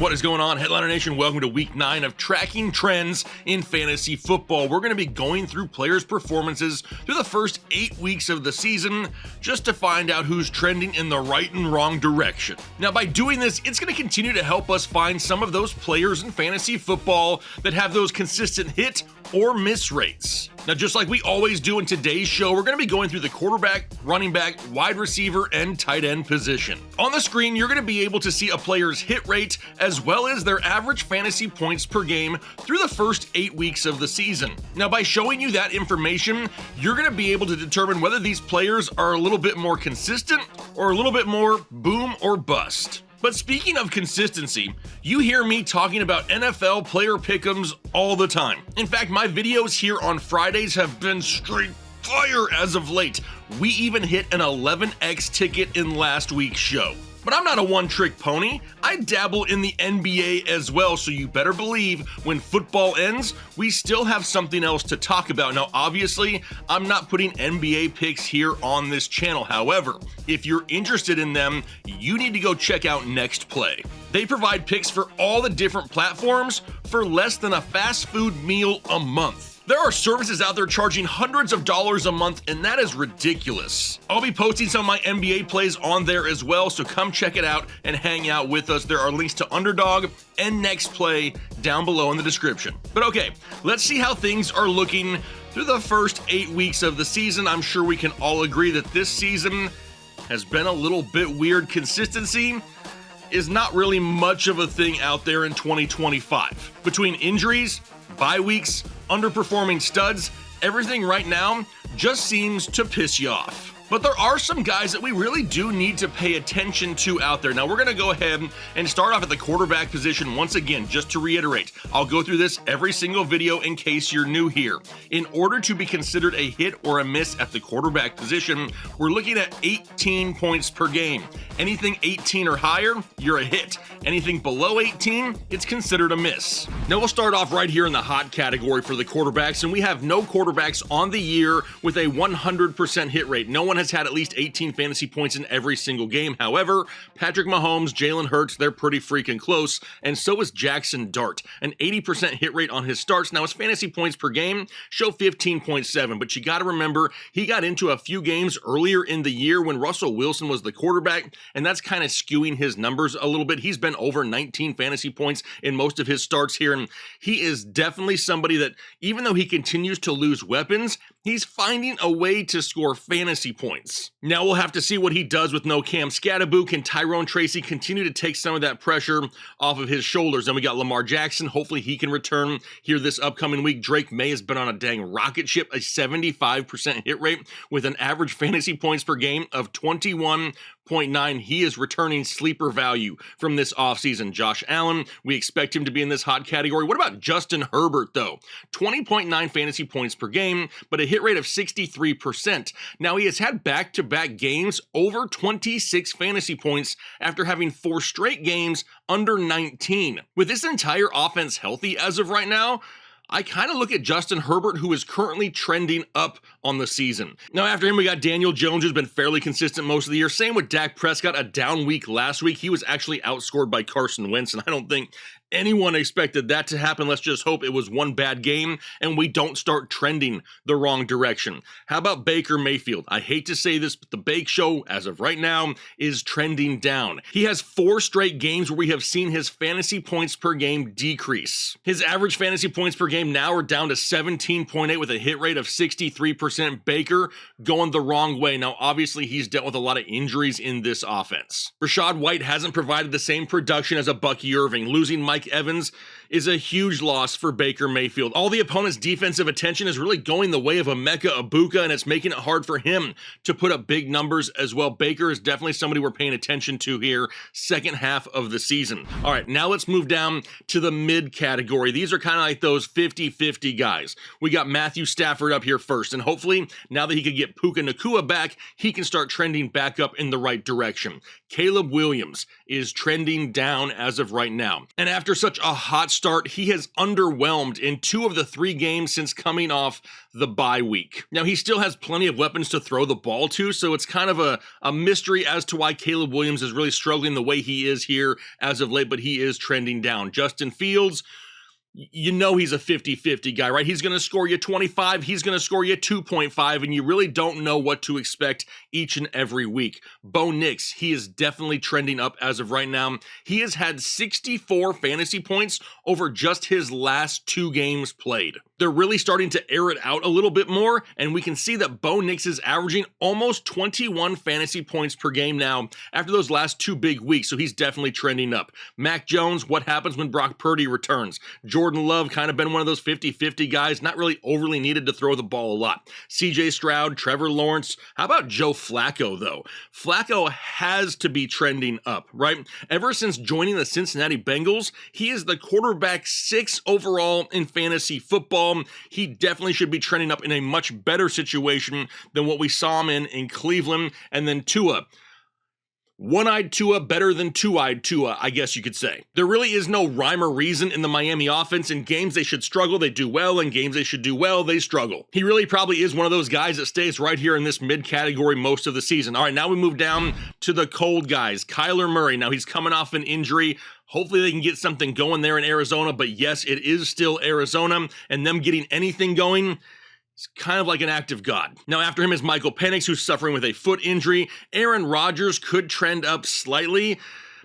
What is going on, Headliner Nation? Welcome to week 9 of Tracking Trends in Fantasy Football. We're going to be going through players' performances through the first 8 weeks of the season just to find out who's trending in the right and wrong direction. Now, by doing this, it's going to continue to help us find some of those players in fantasy football that have those consistent hit or miss rates. Now, just like we always do in today's show, we're going to be going through the quarterback, running back, wide receiver, and tight end position. On the screen, you're going to be able to see a player's hit rate as well as their average fantasy points per game through the first 8 weeks of the season. Now, by showing you that information, you're going to be able to determine whether these players are a little bit more consistent or a little bit more boom or bust. But speaking of consistency, you hear me talking about NFL player pick'ems all the time. In fact, my videos here on Fridays have been straight fire as of late. We even hit an 11x ticket in last week's show. But I'm not a one-trick pony. I dabble in the NBA as well, so you better believe when football ends, we still have something else to talk about. Now, obviously, I'm not putting NBA picks here on this channel. However, if you're interested in them, you need to go check out NextPlay. They provide picks for all the different platforms for less than a fast food meal a month. There are services out there charging hundreds of dollars a month, and that is ridiculous. I'll be posting some of my NBA plays on there as well, so come check it out and hang out with us. There are links to Underdog and NextPlay down below in the description. But okay, let's see how things are looking through the first 8 weeks of the season. I'm sure we can all agree that this season has been a little bit weird. Consistency is not really much of a thing out there in 2025. Between injuries, bye weeks, underperforming studs, everything right now just seems to piss you off. But there are some guys that we really do need to pay attention to out there. Now, we're going to go ahead and start off at the quarterback position once again, just to reiterate. I'll go through this every single video in case you're new here. In order to be considered a hit or a miss at the quarterback position, we're looking at 18 points per game. Anything 18 or higher, you're a hit. Anything below 18, it's considered a miss. Now, we'll start off right here in the hot category for the quarterbacks, and we have no quarterbacks on the year with a 100% hit rate. No one has had at least 18 fantasy points in every single game. However, Patrick Mahomes, Jalen Hurts, they're pretty freaking close, and so is Jackson Dart, an 80% hit rate on his starts. Now, his fantasy points per game show 15.7, but you got to remember, he got into a few games earlier in the year when Russell Wilson was the quarterback, and that's kind of skewing his numbers a little bit. He's been over 19 fantasy points in most of his starts here, and he is definitely somebody that, even though he continues to lose weapons, he's finding a way to score fantasy points. Now we'll have to see what he does with no Cam Scatterboot. Can Tyrone Tracy continue to take some of that pressure off of his shoulders? Then we got Lamar Jackson. Hopefully he can return here this upcoming week. Drake May has been on a dang rocket ship, a 75% hit rate with an average fantasy points per game of 21.9. He is returning sleeper value from this offseason. Josh Allen, we expect him to be in this hot category. What about Justin Herbert, though? 20.9 fantasy points per game, but a hit rate of 63%. Now, he has had back-to-back games over 26 fantasy points after having 4 straight games under 19. With this entire offense healthy as of right now, I kind of look at Justin Herbert, who is currently trending up on the season. Now, after him, we got Daniel Jones, who's been fairly consistent most of the year. Same with Dak Prescott, a down week last week. He was actually outscored by Carson Wentz, and I don't think anyone expected that to happen. Let's just hope it was one bad game and we don't start trending the wrong direction. How about Baker Mayfield? I hate to say this, but the Bake Show, as of right now, is trending down. He has 4 straight games where we have seen his fantasy points per game decrease. His average fantasy points per game now are down to 17.8 with a hit rate of 63%. Baker going the wrong way. Now, obviously, he's dealt with a lot of injuries in this offense. Rachaad White hasn't provided the same production as a Bucky Irving. Losing Mike Evans is a huge loss for Baker Mayfield. All the opponent's defensive attention is really going the way of Emeka Egbuka, and it's making it hard for him to put up big numbers as well. Baker is definitely somebody we're paying attention to here, second half of the season. All right, now let's move down to the mid category. These are kind of like those 50-50 guys. We got Matthew Stafford up here first, and hopefully hopefully, now that he could get Puka Nacua back, he can start trending back up in the right direction. Caleb Williams is trending down as of right now. And after such a hot start, he has underwhelmed in 2 of the 3 games since coming off the bye week. Now, he still has plenty of weapons to throw the ball to, so it's kind of a mystery as to why Caleb Williams is really struggling the way he is here as of late, but he is trending down. Justin Fields, you know he's a 50-50 guy, right? He's going to score you 25, he's going to score you 2.5, and you really don't know what to expect each and every week. Bo Nix, he is definitely trending up as of right now. He has had 64 fantasy points over just his last 2 games played. They're really starting to air it out a little bit more, and we can see that Bo Nix is averaging almost 21 fantasy points per game now after those last 2 big weeks, so he's definitely trending up. Mac Jones, what happens when Brock Purdy returns? Jordan Love kind of been one of those 50-50 guys, not really overly needed to throw the ball a lot. CJ Stroud, Trevor Lawrence. How about Joe Flacco, though? Flacco has to be trending up, right? Ever since joining the Cincinnati Bengals, he is the quarterback 6 overall in fantasy football. He definitely should be trending up in a much better situation than what we saw him in Cleveland. And then Tua. One-eyed Tua better than two-eyed Tua, I guess you could say. There really is no rhyme or reason in the Miami offense. In games they should struggle, they do well. In games they should do well, they struggle. He really probably is one of those guys that stays right here in this mid-category most of the season. All right, now we move down to the cold guys. Kyler Murray, now he's coming off an injury. Hopefully they can get something going there in Arizona, but yes, it is still Arizona, and them getting anything going, it's kind of like an act of God. Now, after him is Michael Penix, who's suffering with a foot injury. Aaron Rodgers could trend up slightly,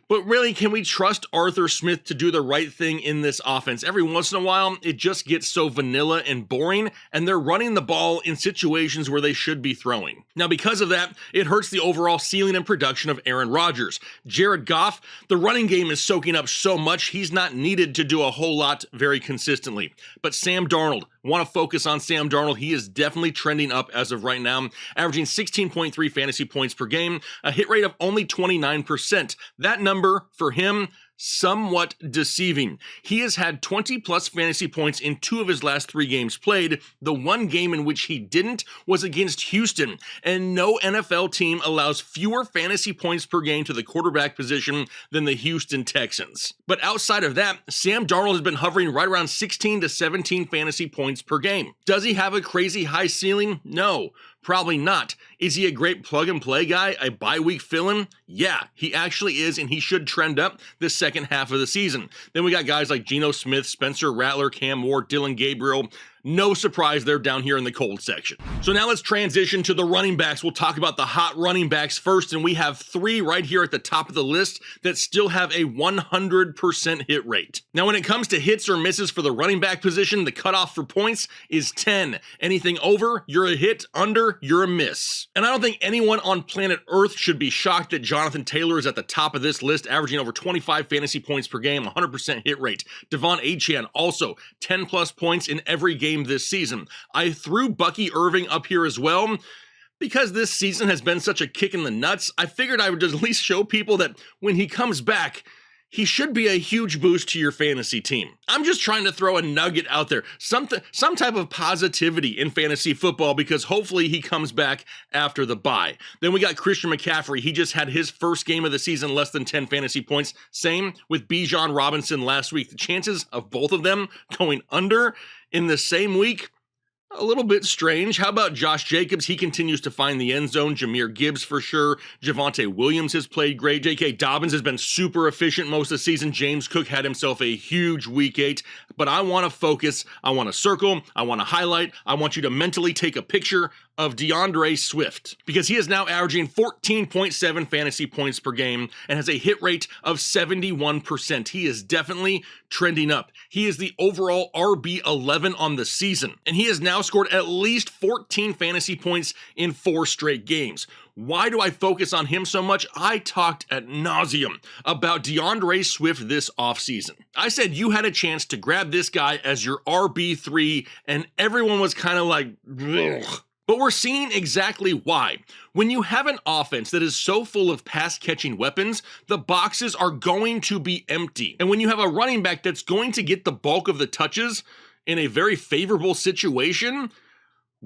but really, can we trust Arthur Smith to do the right thing in this offense? Every once in a while, it just gets so vanilla and boring, and they're running the ball in situations where they should be throwing. Now, because of that, it hurts the overall ceiling and production of Aaron Rodgers. Jared Goff, the running game is soaking up so much, he's not needed to do a whole lot very consistently. But Sam Darnold, want to focus on Sam Darnold. He is definitely trending up as of right now, averaging 16.3 fantasy points per game, a hit rate of only 29%. That number for him, somewhat deceiving. He has had 20-plus fantasy points in 2 of his last 3 games played. The one game in which he didn't was against Houston, and no NFL team allows fewer fantasy points per game to the quarterback position than the Houston Texans. But outside of that, Sam Darnold has been hovering right around 16 to 17 fantasy points per game. Does he have a crazy high ceiling? No. Probably not. Is he a great plug-and-play guy, a bye-week fill-in? Yeah, he actually is, and he should trend up the second half of the season. Then we got guys like Geno Smith, Spencer Rattler, Cam Ward, Dylan Gabriel. No surprise they're down here in the cold section. So now let's transition to the running backs. We'll talk about the hot running backs first, and we have 3 right here at the top of the list that still have a 100% hit rate. Now, when it comes to hits or misses for the running back position, the cutoff for points is 10. Anything over, you're a hit. Under, you're a miss. And I don't think anyone on planet Earth should be shocked that Jonathan Taylor is at the top of this list, averaging over 25 fantasy points per game, 100% hit rate. Devon Achane also 10-plus points in every game this season. I threw Bucky Irving up here as well because this season has been such a kick in the nuts. I figured I would just at least show people that when he comes back, he should be a huge boost to your fantasy team. I'm just trying to throw a nugget out there, some type of positivity in fantasy football, because hopefully he comes back after the bye. Then we got Christian McCaffrey. He just had his first game of the season, less than 10 fantasy points. Same with Bijan Robinson last week. The chances of both of them going under in the same week, a little bit strange. How about Josh Jacobs? He continues to find the end zone. Jahmyr Gibbs for sure. Javonte Williams has played great. J.K. Dobbins has been super efficient most of the season. James Cook had himself a huge week 8. But I want to focus. I want to circle. I want to highlight. I want you to mentally take a picture of DeAndre Swift, because he is now averaging 14.7 fantasy points per game and has a hit rate of 71%. He is definitely trending up. He is the overall RB11 on the season, and he has now scored at least 14 fantasy points in 4 straight games. Why do I focus on him so much? I talked ad nauseum about DeAndre Swift this offseason. I said you had a chance to grab this guy as your RB3, and everyone was kind of like, ugh. But we're seeing exactly why. When you have an offense that is so full of pass-catching weapons, the boxes are going to be empty. And when you have a running back that's going to get the bulk of the touches in a very favorable situation,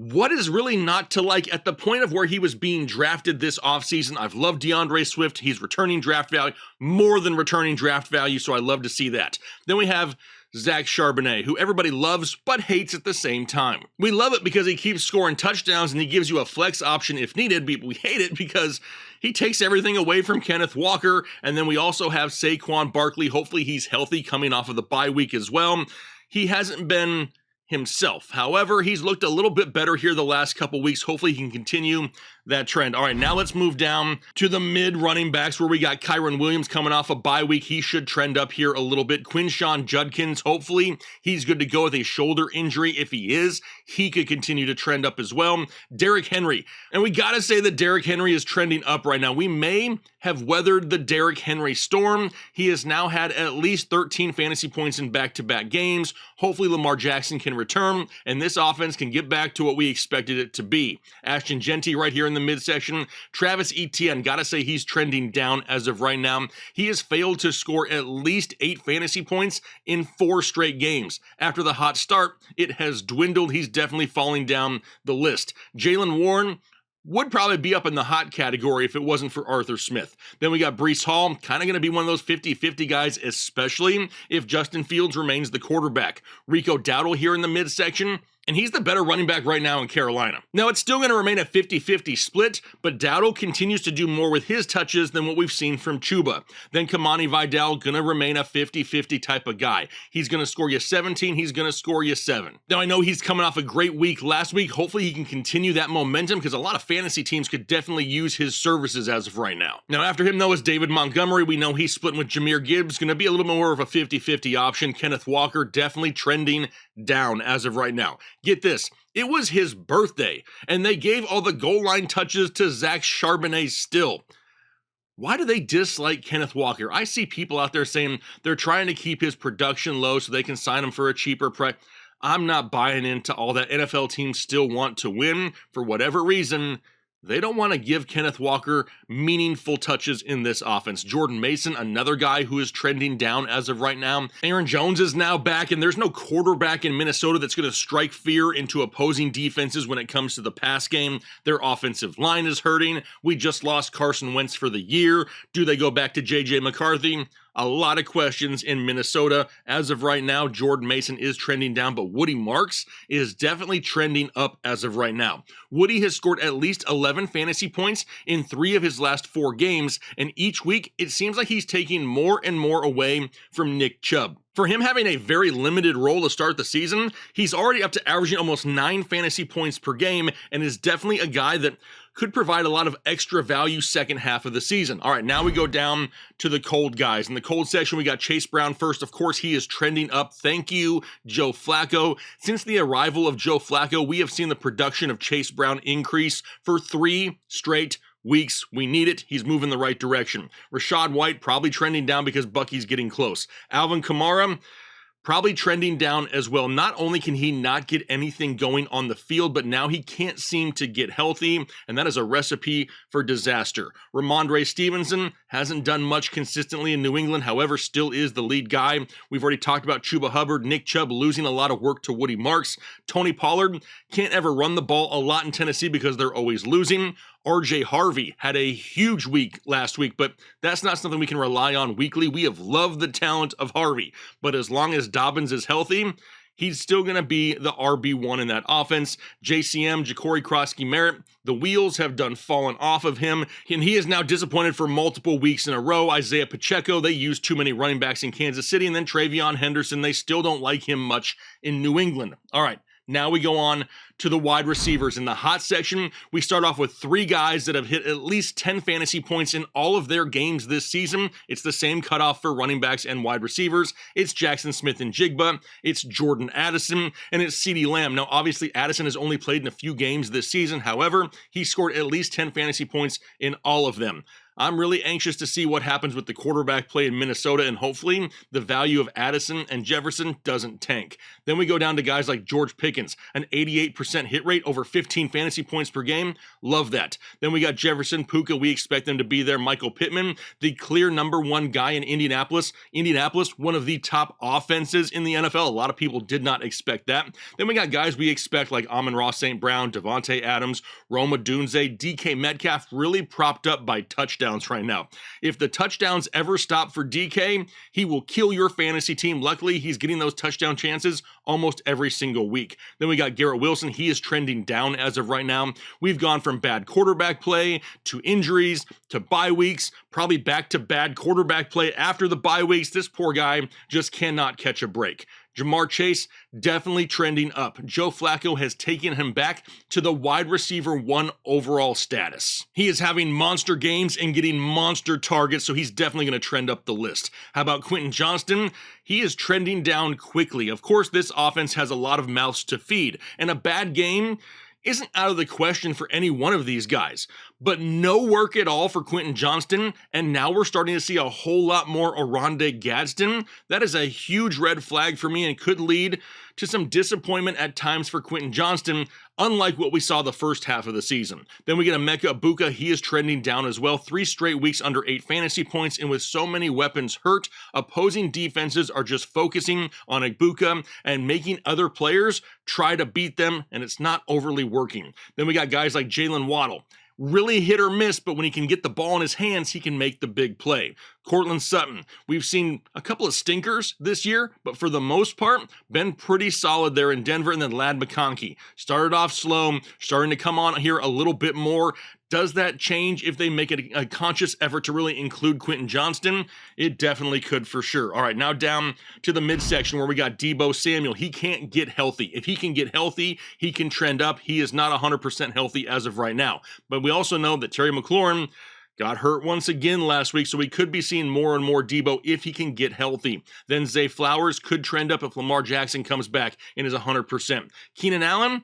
What is really not to like at the point of where he was being drafted this offseason? I've loved DeAndre Swift. He's returning draft value, more than returning draft value, so I love to see that. Then we have Zach Charbonnet, who everybody loves but hates at the same time. We love it because he keeps scoring touchdowns and he gives you a flex option if needed, but we hate it because he takes everything away from Kenneth Walker. And then we also have Saquon Barkley. Hopefully he's healthy coming off of the bye week as well. He hasn't been himself. However, he's looked a little bit better here the last couple weeks. Hopefully he can continue that trend. All right, now let's move down to the mid running backs where we got Kyron Williams coming off a bye week. He should trend up here a little bit. Quinshawn Judkins, hopefully he's good to go with a shoulder injury. If he is, he could continue to trend up as well. Derrick Henry, and we got to say that Derrick Henry is trending up right now. We may have weathered the Derrick Henry storm. He has now had at least 13 fantasy points in back-to-back games. Hopefully Lamar Jackson can return, and this offense can get back to what we expected it to be. Ashton Genty right here in the midsection. Travis Etienne, gotta say he's trending down as of right now. He has failed to score at least 8 fantasy points in 4 straight games. After the hot start, it has dwindled. He's definitely falling down the list. Jaylen Warren would probably be up in the hot category if it wasn't for Arthur Smith. Then we got Breece Hall, kind of going to be one of those 50-50 guys, especially if Justin Fields remains the quarterback. Rico Dowdle here in the midsection, and he's the better running back right now in Carolina. Now, it's still going to remain a 50-50 split, but Dowdle continues to do more with his touches than what we've seen from Chuba. Then Kamani Vidal, going to remain a 50-50 type of guy. He's going to score you 17, he's going to score you 7. Now, I know he's coming off a great week last week. Hopefully, he can continue that momentum because a lot of fantasy teams could definitely use his services as of right now. Now, after him, though, is David Montgomery. We know he's splitting with Jahmyr Gibbs. Going to be a little more of a 50-50 option. Kenneth Walker definitely trending down as of right now. Get this, it was his birthday, and they gave all the goal line touches to Zach Charbonnet still. Why do they dislike Kenneth Walker? I see people out there saying they're trying to keep his production low so they can sign him for a cheaper price. I'm not buying into all that. NFL teams still want to win for whatever reason. They don't want to give Kenneth Walker meaningful touches in this offense. Jordan Mason, another guy who is trending down as of right now. Aaron Jones is now back, and there's no quarterback in Minnesota that's going to strike fear into opposing defenses when it comes to the pass game. Their offensive line is hurting. We just lost Carson Wentz for the year. Do they go back to J.J. McCarthy? A lot of questions in Minnesota. As of right now, Jordan Mason is trending down, but Woody Marks is definitely trending up as of right now. Woody has scored at least 11 fantasy points in 3 of his last 4 games, and each week it seems like he's taking more and more away from Nick Chubb. For him having a very limited role to start the season, he's already up to averaging almost 9 fantasy points per game and is definitely a guy that could provide a lot of extra value second half of the season. All right, now we go down to the cold guys. In the cold section, we got Chase Brown first. Of course, he is trending up. Thank you, Joe Flacco. Since the arrival of Joe Flacco, we have seen the production of Chase Brown increase for 3 straight weeks. We need it. He's moving the right direction. Rachaad White probably trending down because Bucky's getting close. Alvin Kamara probably trending down as well. Not only can he not get anything going on the field, but now he can't seem to get healthy, and that is a recipe for disaster. Ramondre Stevenson hasn't done much consistently in New England, however, still is the lead guy. We've already talked about Chuba Hubbard, Nick Chubb losing a lot of work to Woody Marks. Tony Pollard can't ever run the ball a lot in Tennessee because they're always losing. RJ Harvey had a huge week last week, but that's not something we can rely on weekly. We have loved the talent of Harvey, but as long as Dobbins is healthy, he's still going to be the RB1 in that offense. JCM, Ja'Cory Krosky-Merritt, the wheels have done fallen off of him, and he is now disappointed for multiple weeks in a row. Isaiah Pacheco, they used too many running backs in Kansas City, and then Travion Henderson, they still don't like him much in New England. All right. Now we go on to the wide receivers. In the hot section, we start off with 3 guys that have hit at least 10 fantasy points in all of their games this season. It's the same cutoff for running backs and wide receivers. It's Jackson Smith and Jigba, it's Jordan Addison, and it's CeeDee Lamb. Now, obviously, Addison has only played in a few games this season. However, he scored at least 10 fantasy points in all of them. I'm really anxious to see what happens with the quarterback play in Minnesota, and hopefully the value of Addison and Jefferson doesn't tank. Then we go down to guys like George Pickens, an 88% hit rate, over 15 fantasy points per game. Love that. Then we got Jefferson, Puka, we expect them to be there. Michael Pittman, the clear #1 guy in Indianapolis. Indianapolis, one of the top offenses in the NFL. A lot of people did not expect that. Then we got guys we expect like Amon-Ra St. Brown, Devontae Adams, Rome Odunze, DK Metcalf, really propped up by touchdowns right now. If the touchdowns ever stop for DK, he will kill your fantasy team. Luckily, he's getting those touchdown chances almost every single week. Then we got Garrett Wilson. He is trending down as of right now. We've gone from bad quarterback play to injuries to bye weeks, probably back to bad quarterback play after the bye weeks. This poor guy just cannot catch a break. Jamar Chase, definitely trending up. Joe Flacco has taken him back to the wide receiver 1 overall status. He is having monster games and getting monster targets, so he's definitely going to trend up the list. How about Quentin Johnston? He is trending down quickly. Of course, this offense has a lot of mouths to feed, and a bad game isn't out of the question for any one of these guys. But no work at all for Quentin Johnston, and now we're starting to see a whole lot more Oronde Gadsden. That is a huge red flag for me and could lead to some disappointment at times for Quentin Johnston, unlike what we saw the first half of the season. Then we get Emeka Egbuka. He is trending down as well. 3 straight weeks under 8 fantasy points, and with so many weapons hurt, opposing defenses are just focusing on Egbuka and making other players try to beat them, and it's not overly working. Then we got guys like Jalen Waddle. Really hit or miss, but when he can get the ball in his hands, he can make the big play. Courtland Sutton, we've seen a couple of stinkers this year, but for the most part, been pretty solid there in Denver. And then Ladd McConkey started off slow, starting to come on here a little bit more. Does that change if they make a conscious effort to really include Quentin Johnston? It definitely could for sure. All right, now down to the midsection where we got Deebo Samuel. He can't get healthy. If he can get healthy, he can trend up. He is not 100% healthy as of right now. But we also know that Terry McLaurin got hurt once again last week, so we could be seeing more and more Deebo if he can get healthy. Then Zay Flowers could trend up if Lamar Jackson comes back and is 100%. Keenan Allen,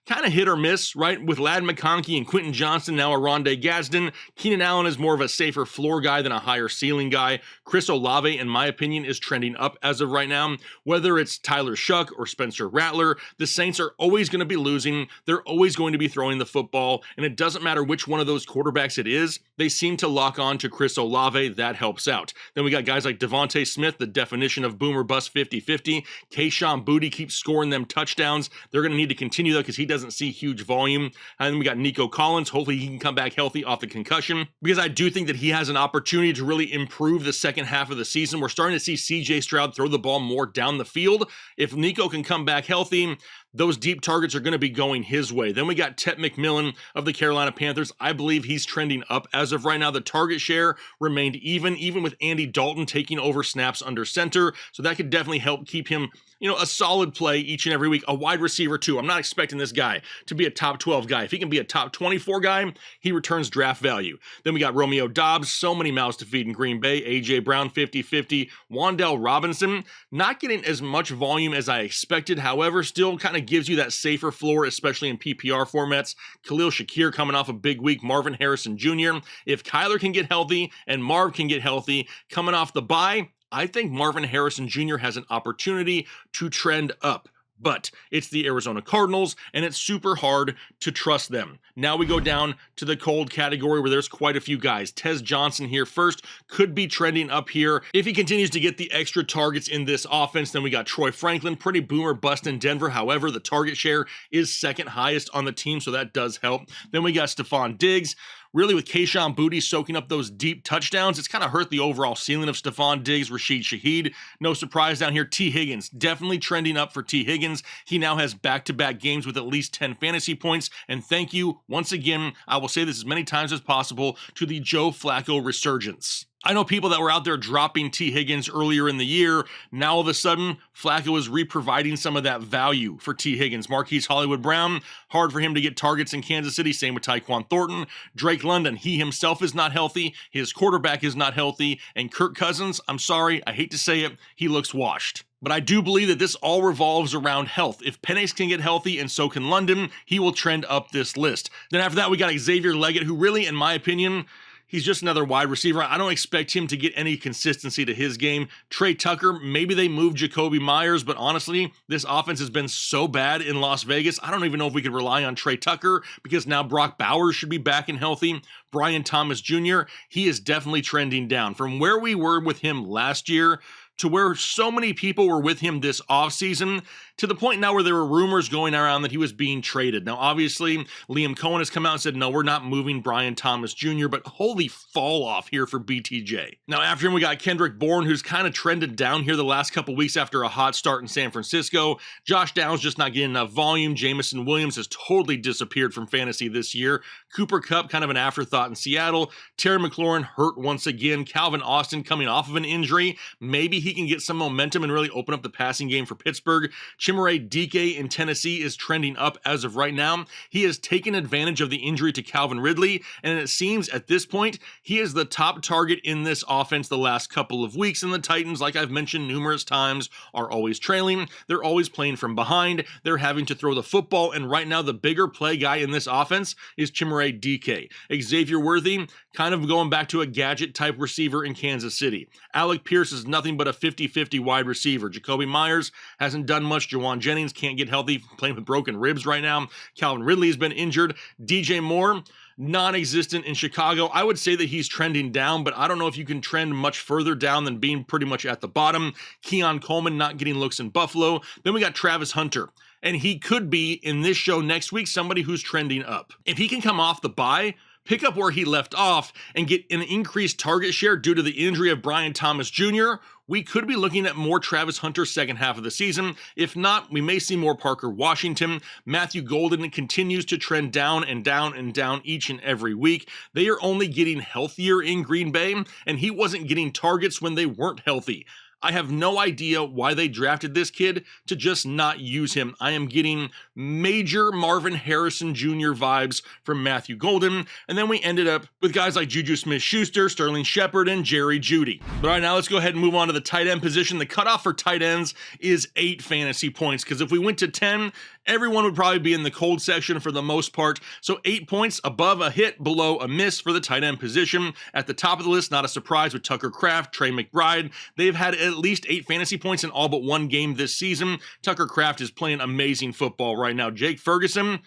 kind of hit or miss, right? With Ladd McConkey and Quentin Johnston, now Oronde Gadsden. Keenan Allen is more of a safer floor guy than a higher ceiling guy. Chris Olave, in my opinion, is trending up as of right now. Whether it's Tyler Shuck or Spencer Rattler, the Saints are always going to be losing. They're always going to be throwing the football, and it doesn't matter which one of those quarterbacks it is. They seem to lock on to Chris Olave. That helps out. Then we got guys like Devontae Smith, the definition of boomer bust 50-50. Kayshon Boutte keeps scoring them touchdowns. They're going to need to continue, though, because he doesn't see huge volume. And then we got Nico Collins. Hopefully he can come back healthy off the concussion, because I do think that he has an opportunity to really improve the second half of the season. We're starting to see CJ Stroud throw the ball more down the field. If Nico can come back healthy, those deep targets are going to be going his way. Then we got Tet McMillan of the Carolina Panthers. I believe he's trending up as of right now. The target share remained even with Andy Dalton taking over snaps under center. So that could definitely help keep him, a solid play each and every week. A wide receiver too. I'm not expecting this guy to be a top 12 guy. If he can be a top 24 guy, he returns draft value. Then we got Romeo Doubs. So many mouths to feed in Green Bay. A.J. Brown 50-50. Wan'Dale Robinson, not getting as much volume as I expected. However, still kind of gives you that safer floor, especially in PPR formats. Khalil Shakir coming off a big week. Marvin Harrison Jr. If Kyler can get healthy and Marv can get healthy coming off the bye, I think Marvin Harrison Jr. has an opportunity to trend up. But it's the Arizona Cardinals, and it's super hard to trust them. Now we go down to the cold category where there's quite a few guys. Tez Johnson here first, could be trending up here. If he continues to get the extra targets in this offense, then we got Troy Franklin, pretty boomer bust in Denver. However, the target share is second highest on the team, so that does help. Then we got Stephon Diggs. Really, with Kayshon Boutte soaking up those deep touchdowns, it's kind of hurt the overall ceiling of Stephon Diggs. Rashid Shaheed, no surprise down here. T. Higgins, definitely trending up for T. Higgins. He now has back-to-back games with at least 10 fantasy points. And thank you, once again, I will say this as many times as possible, to the Joe Flacco resurgence. I know people that were out there dropping T. Higgins earlier in the year. Now, all of a sudden, Flacco is re-providing some of that value for T. Higgins. Marquise Hollywood Brown, hard for him to get targets in Kansas City. Same with Tyquan Thornton. Drake London, he himself is not healthy. His quarterback is not healthy. And Kirk Cousins, I'm sorry, I hate to say it, he looks washed. But I do believe that this all revolves around health. If Penix can get healthy and so can London, he will trend up this list. Then after that, we got Xavier Leggett, who really, in my opinion, He's just another wide receiver. I don't expect him to get any consistency to his game. Trey Tucker, maybe they moved Jacoby Myers, but honestly, this offense has been so bad in Las Vegas. I don't even know if we could rely on Trey Tucker because now Brock Bowers should be back and healthy. Brian Thomas Jr., he is definitely trending down. From where we were with him last year to where so many people were with him this offseason, to the point now where there were rumors going around that he was being traded. Now, obviously, Liam Cohen has come out and said, no, we're not moving Brian Thomas Jr., but holy fall off here for BTJ. Now, after him, we got Kendrick Bourne, who's kind of trended down here the last couple weeks after a hot start in San Francisco. Josh Downs just not getting enough volume. Jamison Williams has totally disappeared from fantasy this year. Cooper Kupp, kind of an afterthought in Seattle. Terry McLaurin hurt once again. Calvin Austin coming off of an injury. Maybe he can get some momentum and really open up the passing game for Pittsburgh. Chimere Dike in Tennessee is trending up as of right now. He has taken advantage of the injury to Calvin Ridley, and it seems at this point, he is the top target in this offense the last couple of weeks, and the Titans, like I've mentioned numerous times, are always trailing. They're always playing from behind. They're having to throw the football, and right now, the bigger play guy in this offense is Chimere Dike. Xavier Worthy, kind of going back to a gadget-type receiver in Kansas City. Alec Pierce is nothing but a 50-50 wide receiver. Jacoby Myers hasn't done much. Jawan Jennings can't get healthy, playing with broken ribs right now. Calvin Ridley has been injured. DJ Moore, non-existent in Chicago. I would say that he's trending down, but I don't know if you can trend much further down than being pretty much at the bottom. Keon Coleman not getting looks in Buffalo. Then we got Travis Hunter, and he could be, in this show next week, somebody who's trending up. If he can come off the bye, pick up where he left off, and get an increased target share due to the injury of Brian Thomas Jr., we could be looking at more Travis Hunter second half of the season. If not, we may see more Parker Washington. Matthew Golden continues to trend down and down and down each and every week. They are only getting healthier in Green Bay, and he wasn't getting targets when they weren't healthy. I have no idea why they drafted this kid to just not use him. I am getting major Marvin Harrison Jr. vibes from Matthew Golden, and then we ended up with guys like Juju Smith-Schuster, Sterling Shepard, and Jerry Jeudy. But all right, now let's go ahead and move on to the tight end position. The cutoff for tight ends is 8 fantasy points, because if we went to 10, everyone would probably be in the cold section for the most part. So 8 points above a hit, below a miss for the tight end position. At the top of the list, not a surprise with Tucker Kraft, Trey McBride. They've had at least 8 fantasy points in all but one game this season. Tucker Kraft is playing amazing football right now. Jake Ferguson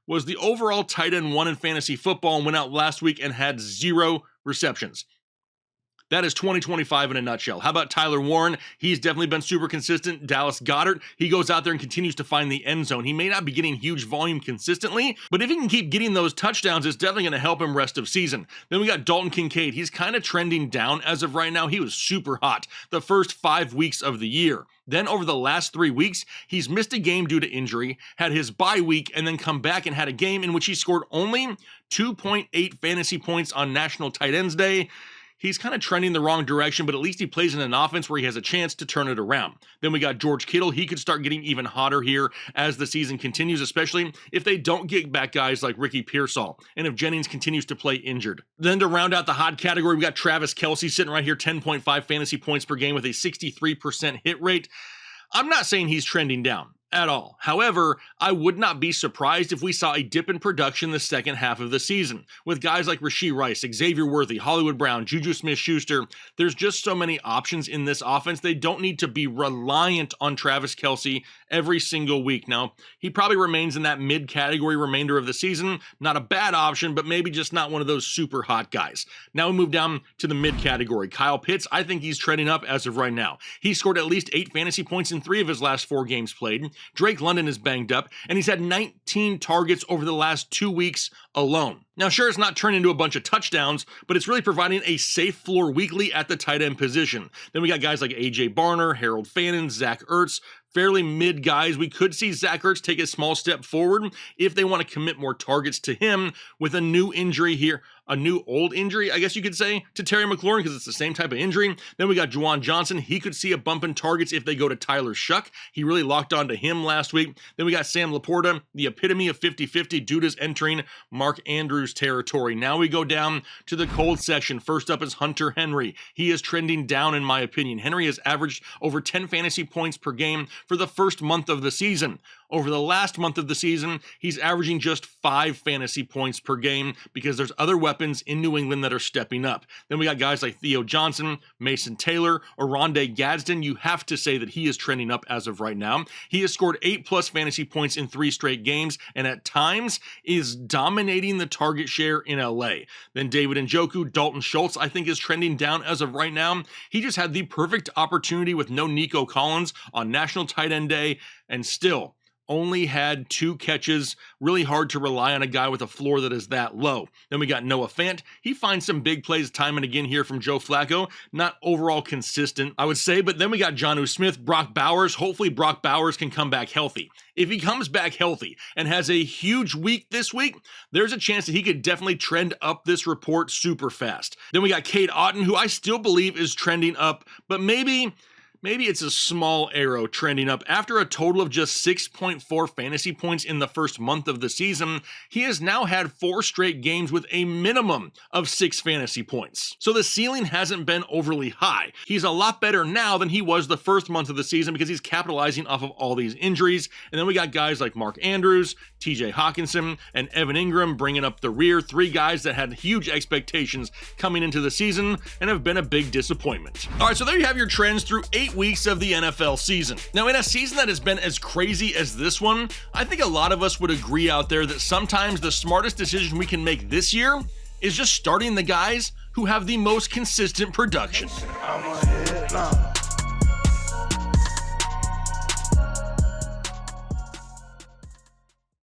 was the overall tight end 1 in fantasy football and went out last week and had 0 receptions. That is 2025 in a nutshell. How about Tyler Warren? He's definitely been super consistent. Dallas Goedert, he goes out there and continues to find the end zone. He may not be getting huge volume consistently, but if he can keep getting those touchdowns, it's definitely going to help him rest of season. Then we got Dalton Kincaid. He's kind of trending down as of right now. He was super hot the first 5 weeks of the year. Then over the last 3 weeks, he's missed a game due to injury, had his bye week, and then come back and had a game in which he scored only 2.8 fantasy points on National Tight Ends Day. He's kind of trending the wrong direction, but at least he plays in an offense where he has a chance to turn it around. Then we got George Kittle. He could start getting even hotter here as the season continues, especially if they don't get back guys like Ricky Pearsall and if Jennings continues to play injured. Then to round out the hot category, we got Travis Kelce sitting right here, 10.5 fantasy points per game with a 63% hit rate. I'm not saying he's trending down at all. However, I would not be surprised if we saw a dip in production the second half of the season. With guys like Rashee Rice, Xavier Worthy, Hollywood Brown, Juju Smith-Schuster, there's just so many options in this offense. They don't need to be reliant on Travis Kelce every single week. Now, he probably remains in that mid-category remainder of the season. Not a bad option, but maybe just not one of those super hot guys. Now we move down to the mid-category. Kyle Pitts, I think he's trending up as of right now. He scored at least 8 fantasy points in 3 of his last 4 games played. Drake London is banged up, and he's had 19 targets over the last 2 weeks alone. Now, sure, it's not turned into a bunch of touchdowns, but it's really providing a safe floor weekly at the tight end position. Then we got guys like A.J. Barner, Harold Fannin, Zach Ertz, fairly mid guys. We could see Zach Ertz take a small step forward if they want to commit more targets to him with a new injury here. A new old injury, I guess you could say, to Terry McLaurin because it's the same type of injury. Then we got Juwan Johnson. He could see a bump in targets if they go to Tyler Shuck. He really locked on to him last week. Then we got Sam Laporta, the epitome of 50-50. Dude is entering Mark Andrews territory. Now we go down to the cold section. First up is Hunter Henry. He is trending down in my opinion. Henry has averaged over 10 fantasy points per game for the first month of the season. Over the last month of the season, he's averaging just 5 fantasy points per game because there's other weapons in New England that are stepping up. Then we got guys like Theo Johnson, Mason Taylor, or Rondé Gadsden. You have to say that he is trending up as of right now. He has scored 8+ fantasy points in 3 straight games, and at times is dominating the target share in LA. Then David Njoku, Dalton Schultz, I think is trending down as of right now. He just had the perfect opportunity with no Nico Collins on National Tight End Day, and still only had 2 catches. Really hard to rely on a guy with a floor that is that low. Then we got Noah Fant. He finds some big plays time and again here from Joe Flacco. Not overall consistent, I would say. But then we got Jonnu Smith, Brock Bowers. Hopefully Brock Bowers can come back healthy. If he comes back healthy and has a huge week this week, there's a chance that he could definitely trend up this report super fast. Then we got Cade Otton, who I still believe is trending up, but maybe it's a small arrow trending up. After a total of just 6.4 fantasy points in the first month of the season, he has now had 4 straight games with a minimum of 6 fantasy points. So the ceiling hasn't been overly high. He's a lot better now than he was the first month of the season because he's capitalizing off of all these injuries. And then we got guys like Mark Andrews, TJ Hawkinson, and Evan Ingram bringing up the rear. 3 guys that had huge expectations coming into the season and have been a big disappointment. All right, so there you have your trends through 8 weeks of the NFL season. Now, in a season that has been as crazy as this one, I think a lot of us would agree out there that sometimes the smartest decision we can make this year is just starting the guys who have the most consistent production.